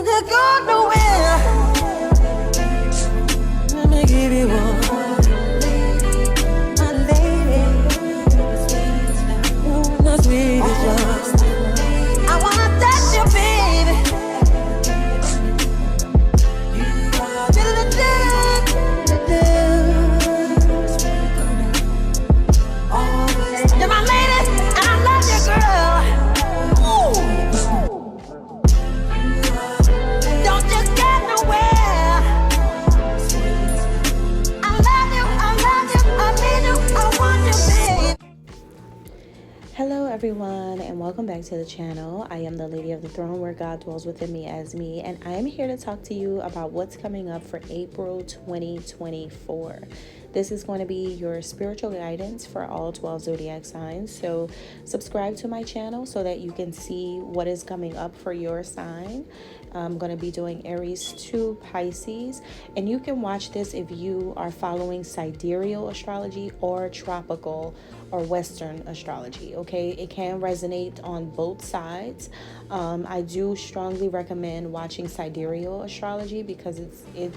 Don't go nowhere. Let me give you one. My lady. The sweetest one. I wanna touch you, baby. You're my lady, and I love you, girl. Ooh. Don't you get nowhere. I love you, I need you, I want you, baby. Hello everyone, and welcome back to the channel. I am the Lady of the Throne, where God dwells within me as me, and I am here to talk to you about what's coming up for April 2024. This is going to be your spiritual guidance for all 12 zodiac signs. So subscribe to my channel so that you can see what is coming up for your sign. I'm going to be doing Aries to Pisces, and you can watch this if you are following sidereal astrology or tropical or Western astrology. Okay, it can resonate on both sides. I do strongly recommend watching sidereal astrology because it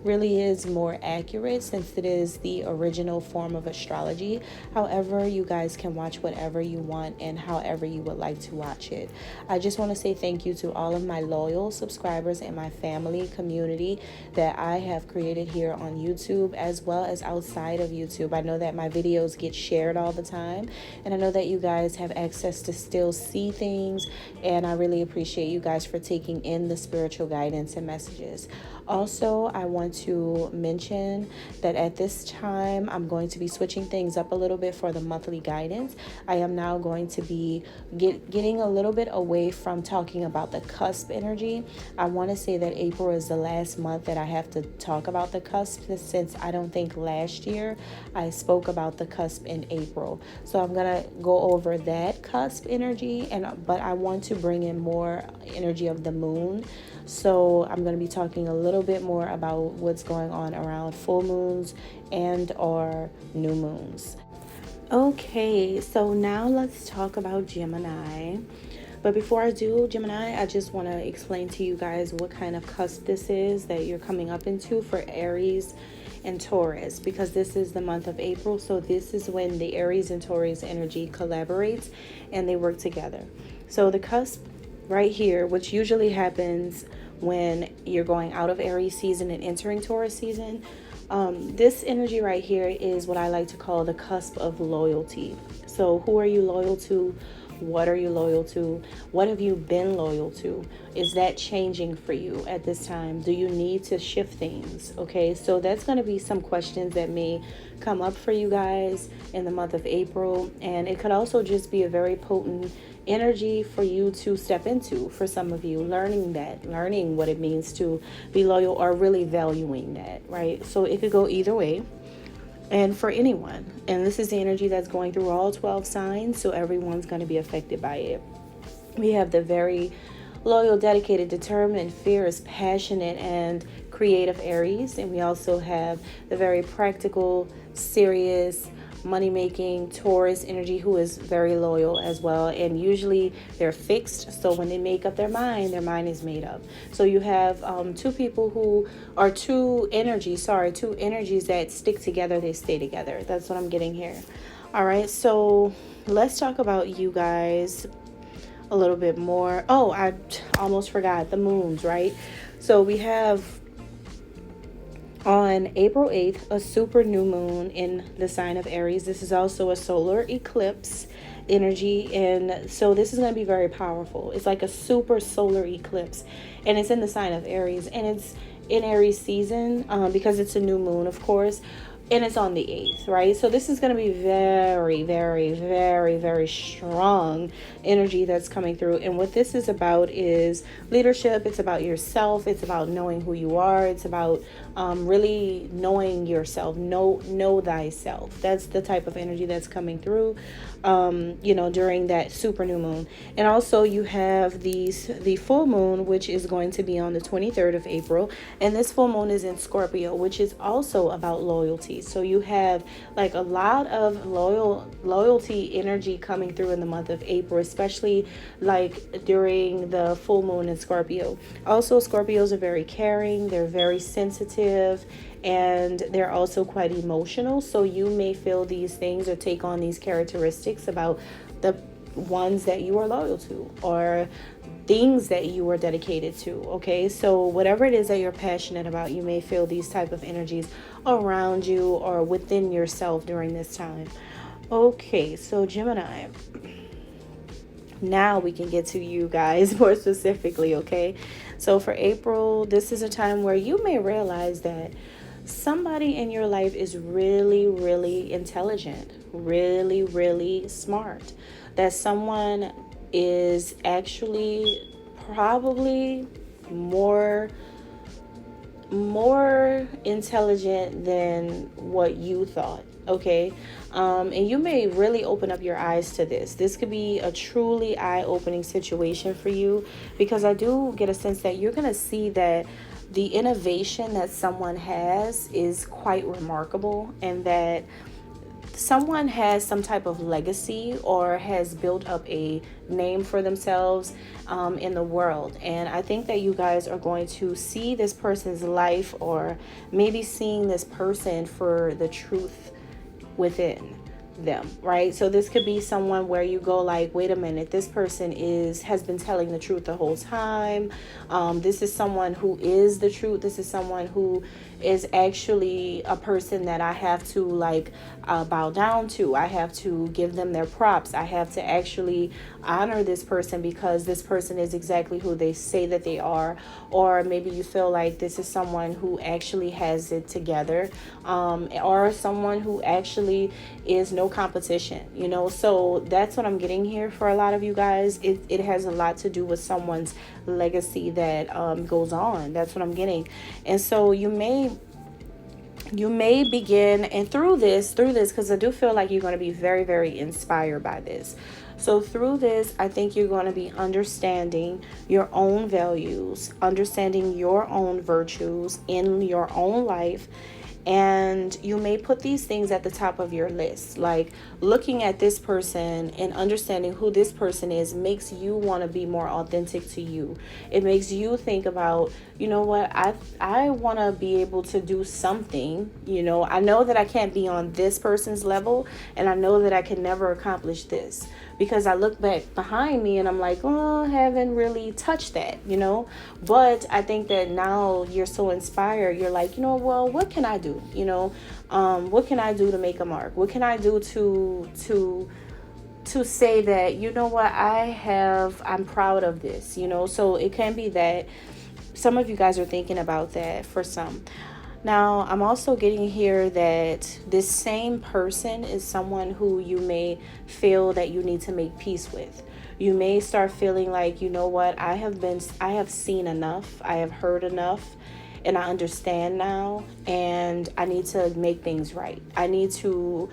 really is more accurate, since it is the original form of astrology. However, you guys can watch whatever you want and however you would like to watch it. I just want to say thank you to all of my loyal subscribers and my family community that I have created here on YouTube as well as outside of YouTube. I know that my videos get shared all the time, and I know that you guys have access to still see things, and I really appreciate you guys for taking in the spiritual guidance and messages. Also, I want to mention that at this time, I'm going to be switching things up a little bit for the monthly guidance. I am now going to be getting a little bit away from talking about the cusp energy. I want to say that April is the last month that I have to talk about the cusp, since I don't think last year I spoke about the cusp in April. So I'm going to go over that cusp energy, but I want to bring in more energy of the moon. So I'm going to be talking a little bit more about what's going on around full moons and or new moons. Okay, so now let's talk about Gemini. But before I do Gemini, I just want to explain to you guys what kind of cusp this is that you're coming up into for Aries and Taurus, because this is the month of April. So this is when the Aries and Taurus energy collaborates and they work together. So the cusp right here, which usually happens when you're going out of Aries season and entering Taurus season, this energy right here is what I like to call the cusp of loyalty. So who are you loyal to? What are you loyal to? What have you been loyal to? Is that changing for you at this time? Do you need to shift things? Okay, so that's going to be some questions that may come up for you guys in the month of April. And it could also just be a very potent energy for you to step into. For some of you, learning what it means to be loyal, or really valuing that, right? So it could go either way. And for anyone, and this is the energy that's going through all 12 signs, so everyone's going to be affected by it. We have the very loyal, dedicated, determined, fierce, passionate, and creative Aries. And we also have the very practical, serious, money-making Taurus energy, who is very loyal as well. And usually they're fixed, so when they make up their mind is made up. So you have two energies that stick together, they stay together. That's what I'm getting here. All right, so let's talk about you guys a little bit more. Oh, I almost forgot the moons, right? So we have on April 8th, a super new moon in the sign of Aries. This is also a solar eclipse energy, and so this is going to be very powerful. It's like a super solar eclipse, and it's in the sign of Aries, and it's in Aries season because it's a new moon, of course. And it's on the 8th, right? So this is going to be very, very, very, very strong energy that's coming through. And what this is about is leadership. It's about yourself. It's about knowing who you are. It's about really knowing yourself. Know thyself. That's the type of energy that's coming through, during that super new moon. And also you have the full moon, which is going to be on the 23rd of April. And this full moon is in Scorpio, which is also about loyalty. energy. So you have like a lot of loyalty energy coming through in the month of April, especially like during the full moon in Scorpio. Also, Scorpios are very caring, they're very sensitive, and they're also quite emotional. So you may feel these things or take on these characteristics about the ones that you are loyal to or things that you are dedicated to. Okay, so whatever it is that you're passionate about, you may feel these type of energies around you or within yourself during this time. Okay, so Gemini, now we can get to you guys more specifically. Okay, so for April, this is a time where you may realize that somebody in your life is really, really intelligent, really, really smart, that someone is actually probably more intelligent than what you thought. Okay, and you may really open up your eyes to this could be a truly eye-opening situation for you, because I do get a sense that you're gonna see that the innovation that someone has is quite remarkable, and that someone has some type of legacy or has built up a name for themselves in the world. And I think that you guys are going to see this person's life, or maybe seeing this person for the truth within them, right? So this could be someone where you go like, wait a minute, this person has been telling the truth the whole time. This is someone who is the truth. This is someone who is actually a person that I have to like bow down to. I have to give them their props. I have to actually honor this person because this person is exactly who they say that they are. Or maybe you feel like this is someone who actually has it together, or someone who actually is no competition, you know. So that's what I'm getting here for a lot of you guys. It has a lot to do with someone's legacy that goes on. That's what I'm getting. And so you may begin, and through this, because I do feel like you're going to be very, very inspired by this. So through this, I think you're going to be understanding your own values, understanding your own virtues in your own life. And you may put these things at the top of your list, like looking at this person and understanding who this person is makes you want to be more authentic to you. It makes you think about, you know what, I want to be able to do something. You know, I know that I can't be on this person's level, and I know that I can never accomplish this, because I look back behind me and I'm like, oh, I haven't really touched that, you know. But I think that now you're so inspired, you're like, you know, well, what can I do? You know, what can I do to make a mark? What can I do to say that, you know what, I'm proud of this, you know. So it can be that some of you guys are thinking about that for some. Now, I'm also getting here that this same person is someone who you may feel that you need to make peace with. You may start feeling like, you know what, I have seen enough, I have heard enough, and I understand now, and I need to make things right. I need to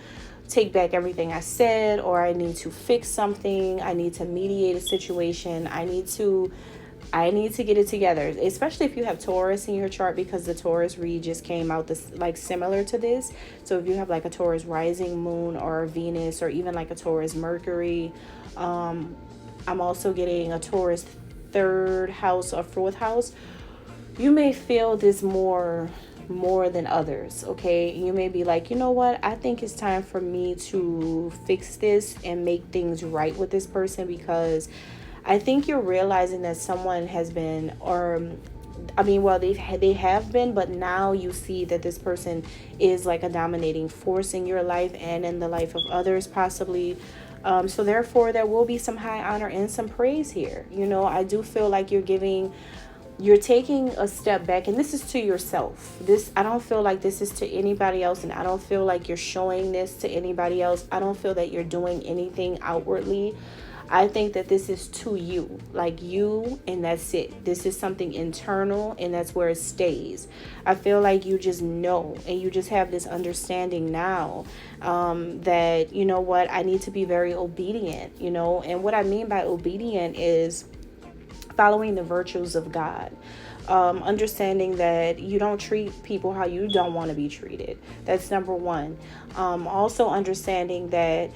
take back everything I said, or I need to fix something. I need to mediate a situation. I need to get it together, especially if you have Taurus in your chart, because the Taurus read just came out this like similar to this. So if you have like a Taurus rising moon or Venus, or even like a Taurus Mercury, I'm also getting a Taurus third house or fourth house. You may feel this more than others. Okay, you may be like, you know what, I think it's time for me to fix this and make things right with this person, because I think you're realizing that someone has been, or I mean, well, they have been, but now you see that this person is like a dominating force in your life and in the life of others, possibly. So therefore, there will be some high honor and some praise here. You know, I do feel like you're taking a step back, and this is to yourself. I don't feel like this is to anybody else, and I don't feel like you're showing this to anybody else. I don't feel that you're doing anything outwardly. I think that this is to you, like you, and that's it. This is something internal, and that's where it stays. I feel like you just know, and you just have this understanding now that, you know what, I need to be very obedient, you know. And what I mean by obedient is, following the virtues of God. Understanding that you don't treat people how you don't want to be treated. That's number one. Also understanding that,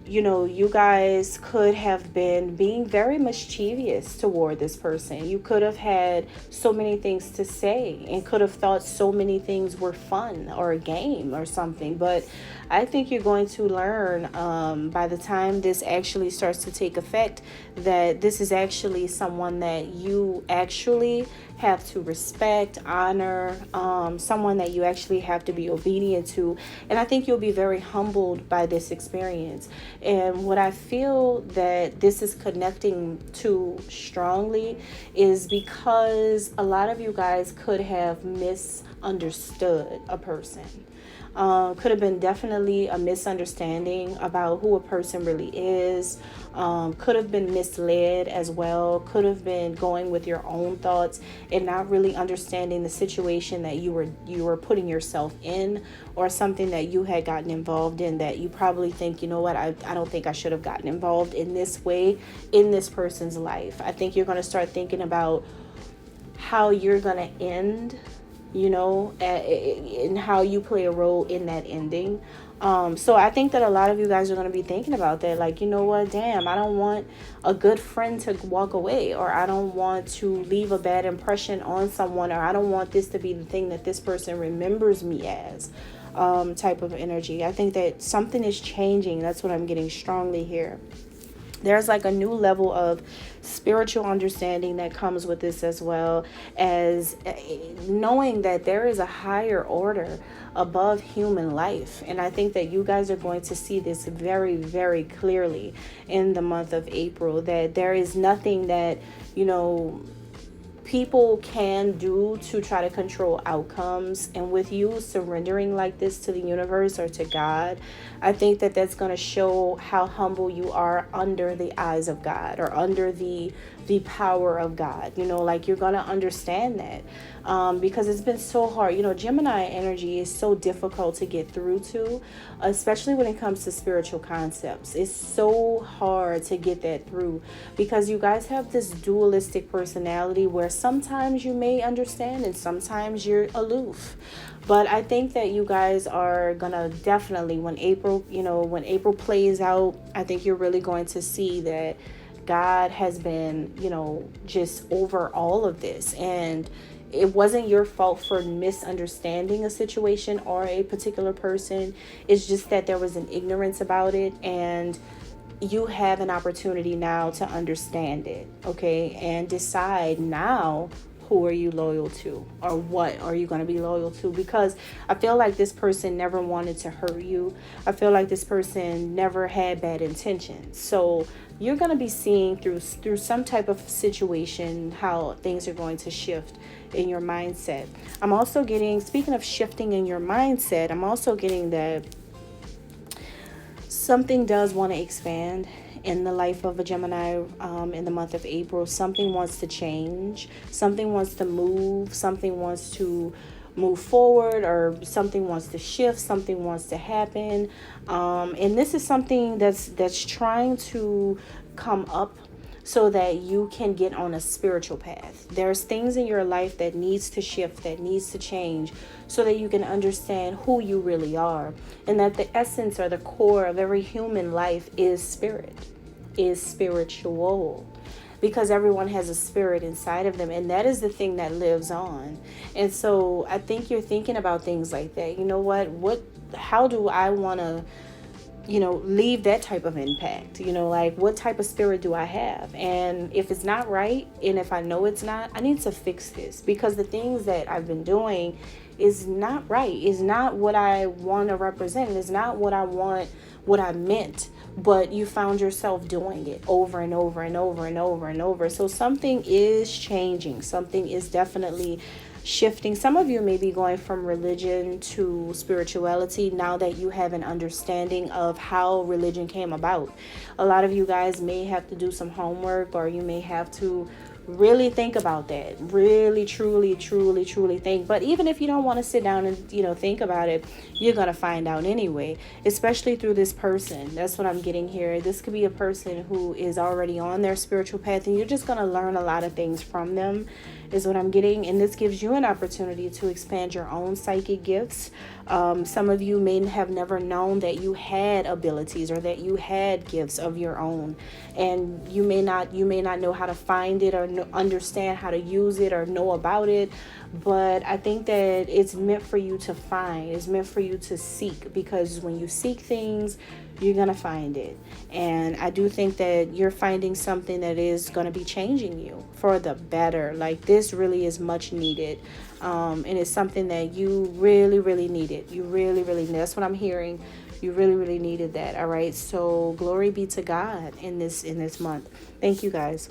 you know, you guys could have been being very mischievous toward this person. You could have had so many things to say and could have thought so many things were fun or a game or something. But I think you're going to learn by the time this actually starts to take effect that this is actually someone that you actually have to respect, honor, someone that you actually have to be obedient to. And I think you'll be very humbled by this experience. And what I feel that this is connecting to strongly is because a lot of you guys could have misunderstood a person. Could have been definitely a misunderstanding about who a person really is. Could have been misled as well. Could have been going with your own thoughts and not really understanding the situation that you were putting yourself in, or something that you had gotten involved in that you probably think, you know what, I don't think I should have gotten involved in this way in this person's life. I think you're going to start thinking about how you're going to end, you know, and how you play a role in that ending. So I think that a lot of you guys are going to be thinking about that. Like, you know what, damn, I don't want a good friend to walk away, or I don't want to leave a bad impression on someone, or I don't want this to be the thing that this person remembers me as, type of energy. I think that something is changing. That's what I'm getting strongly here. There's like a new level of spiritual understanding that comes with this, as well as knowing that there is a higher order above human life. And I think that you guys are going to see this very, very clearly in the month of April, that there is nothing that, you know, people can do to try to control outcomes. And with you surrendering like this to the universe or to God, I think that that's going to show how humble you are under the eyes of God, or under the power of God. You know, like, you're going to understand that, because it's been so hard. You know, Gemini energy is so difficult to get through to, especially when it comes to spiritual concepts. It's so hard to get that through, because you guys have this dualistic personality where sometimes you may understand and sometimes you're aloof. But I think that you guys are gonna definitely, when April plays out, I think you're really going to see that God has been, you know, just over all of this. And it wasn't your fault for misunderstanding a situation or a particular person. It's just that there was an ignorance about it, and you have an opportunity now to understand it, okay? And decide now, who are you loyal to, or what are you going to be loyal to? Because I feel like this person never wanted to hurt you. I feel like this person never had bad intentions. So you're going to be seeing through some type of situation how things are going to shift in your mindset. I'm also getting, speaking of shifting in your mindset, I'm also getting that something does want to expand in the life of a Gemini in the month of April. Something wants to change. Something wants to move. Something wants to move forward, or something wants to shift. Something wants to happen. And this is something that's trying to come up so that you can get on a spiritual path. There's things in your life that needs to shift, that needs to change, so that you can understand who you really are, and that the essence or the core of every human life is spirit, is spiritual, because everyone has a spirit inside of them, and that is the thing that lives on. And so I think you're thinking about things like that. You know what, how do I want to, you know, leave that type of impact? You know, like, what type of spirit do I have? And if it's not right, and if I know it's not, I need to fix this, because the things that I've been doing is not right. Is not what I want to represent. It's not what I want, what I meant. But you found yourself doing it over and over and over and over and over. So something is changing. Something is definitely shifting. Some of you may be going from religion to spirituality now that you have an understanding of how religion came about. A lot of you guys may have to do some homework, or you may have to Really think about that. Really, truly think. But even if you don't want to sit down and, think about it, you're going to find out anyway, especially through this person. That's what I'm getting here. This could be a person who is already on their spiritual path, and you're just going to learn a lot of things from them, is what I'm getting. And this gives you an opportunity to expand your own psychic gifts. Some of you may have never known that you had abilities or that you had gifts of your own, and you may not know how to find it or understand how to use it or know about it. But I think that it's meant for you to find. It's meant for you to seek, because when you seek things, you're going to find it. And I do think that you're finding something that is going to be changing you for the better. Like, this really is much needed. And it's something that you really needed. You really need. That's what I'm hearing. You really needed that. All right. So glory be to God in this month. Thank you, guys.